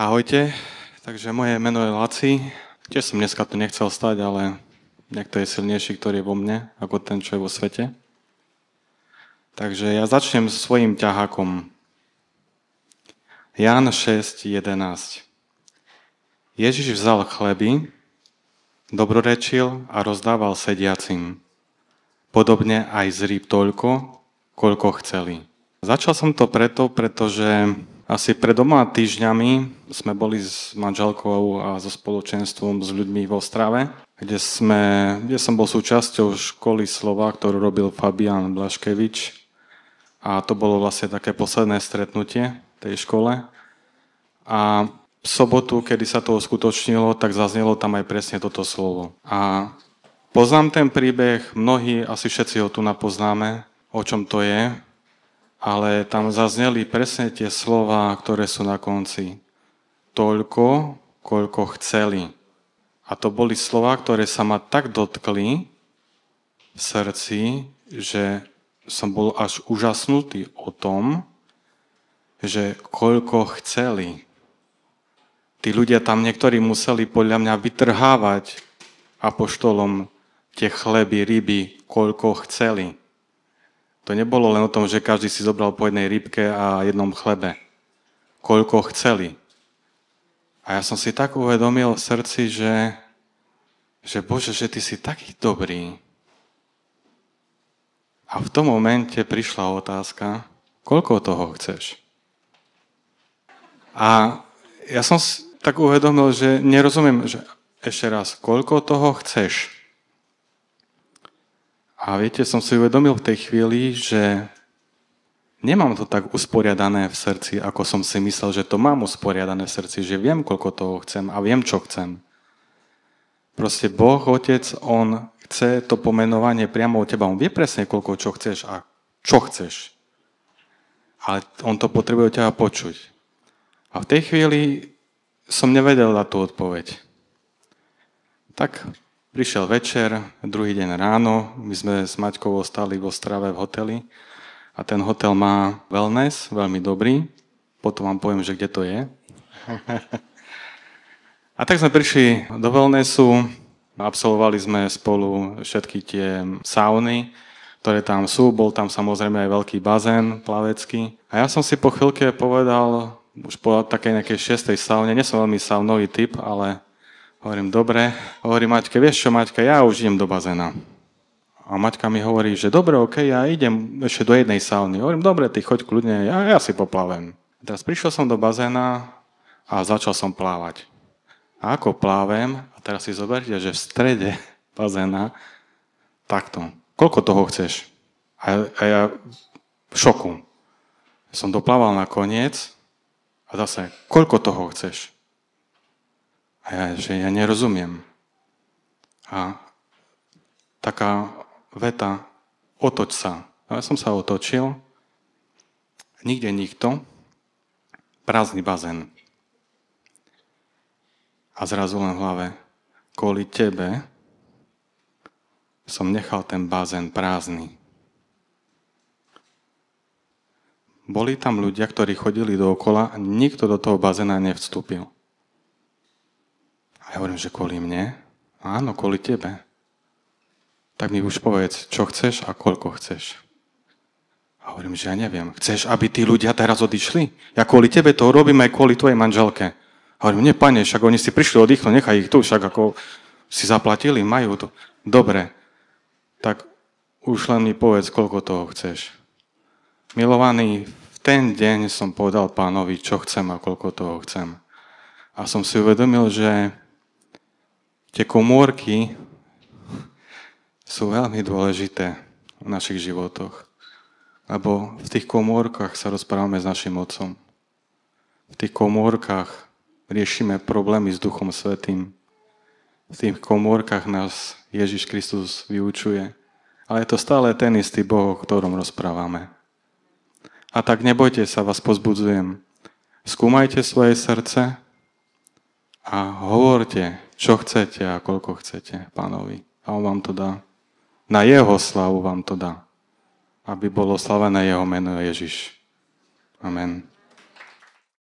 Ahojte, takže moje meno je Laci. Tiež som dneska tu nechcel stať, ale niekto je silnejší, ktorý je vo mne, ako ten, čo je vo svete. Takže ja začnem s svojím ťahákom. Ján 6.11. Ježiš vzal chleby, dobrorečil a rozdával sediacim. Podobne aj z rýb toľko, koľko chceli. Začal som to pretože asi pred 2 týždňami sme boli s manželkou a so spoločenstvom s ľuďmi v Ostrave, kde som bol súčasťou školy slova, ktorú robil Fabián Blaškevič. A to bolo vlastne také posledné stretnutie v tej škole. A v sobotu, kedy sa to uskutočnilo, tak zaznelo tam aj presne toto slovo. A poznám ten príbeh, mnohí, asi všetci ho tu napoznáme, o čom to je, ale tam zazneli presne tie slová, ktoré sú na konci. Toľko, koľko chceli. A to boli slová, ktoré sa ma tak dotkli v srdci, že som bol až úžasnutý o tom, že koľko chceli. Tí ľudia tam niektorí museli podľa mňa vytrhávať apoštolom tie chleby, ryby, koľko chceli. To nebolo len o tom, že každý si zobral po jednej rybke a jednom chlebe. Koľko chceli. A ja som si tak uvedomil v srdci, že Bože, že ty si taký dobrý. A v tom momente prišla otázka, koľko toho chceš? A ja som si tak uvedomil, že nerozumiem, že ešte raz, koľko toho chceš? A viete, som si uvedomil v tej chvíli, že nemám to tak usporiadané v srdci, ako som si myslel, že to mám usporiadané v srdci, že viem, koľko toho chcem a viem, čo chcem. Proste Boh, Otec, On chce to pomenovanie priamo od teba. On vie presne, koľko čo chceš a čo chceš. Ale On to potrebuje od teba počuť. A v tej chvíli som nevedel dať tú odpoveď. Tak prišiel večer, druhý deň ráno, my sme s Maťkou ostali v Ostrave v hoteli a ten hotel má wellness, veľmi dobrý, potom vám poviem, že kde to je. A tak sme prišli do wellnessu, absolvovali sme spolu všetky tie sauny, ktoré tam sú, bol tam samozrejme aj veľký bazén plavecký. A ja som si po chvíľke povedal, už po takej nejakej 6. saune, nie som veľmi saunový typ, ale hovorím, dobre. Hovorím Maťke, vieš čo, Maťka, ja už idem do bazéna. A Maťka mi hovorí, že dobre, okej, ja idem ešte do jednej sauny. Hovorím, dobre, ty choď kľudne, ja si poplavem. Teraz prišiel som do bazéna a začal som plávať. A ako plávem, a teraz si zoberte, že v strede bazéna, takto, koľko toho chceš? A ja v šoku. Som doplával na koniec a zase, koľko toho chceš? A ja nerozumiem. A taká veta, otoč sa. A ja som sa otočil, nikde nikto, prázdny bazén. A zrazu len v hlave, kvôli tebe som nechal ten bazén prázdny. Boli tam ľudia, ktorí chodili dookola a nikto do toho bazéna nevstúpil. A ja hovorím, že kvôli mne? Áno, kvôli tebe. Tak mi už povedz, čo chceš a koľko chceš. A hovorím, že ja neviem. Chceš, aby tí ľudia teraz odišli? Ja kvôli tebe to robím aj kvôli tvojej manželke. A hovorím, nie, pane, však oni si prišli oddychnúť, nechaj ich tu, však ako si zaplatili, majú to. Dobre, tak už len mi povedz, koľko toho chceš. Milovaný, v ten deň som povedal pánovi, čo chcem a koľko toho chcem. A som si uvedomil, že tie komórky sú veľmi dôležité v našich životoch. Lebo v tých komórkach sa rozprávame s našim Otcom. V tých komórkach riešime problémy s Duchom Svätým. V tých komórkach nás Ježiš Kristus vyučuje. Ale je to stále ten istý Boh, o ktorom rozprávame. A tak nebojte sa, vás pozbudzujem. Skúmajte svoje srdce a hovorte, čo chcete a koľko chcete Pánovi. A On vám to dá. Na Jeho slavu vám to dá. Aby bolo slavené Jeho meno Ježiš. Amen.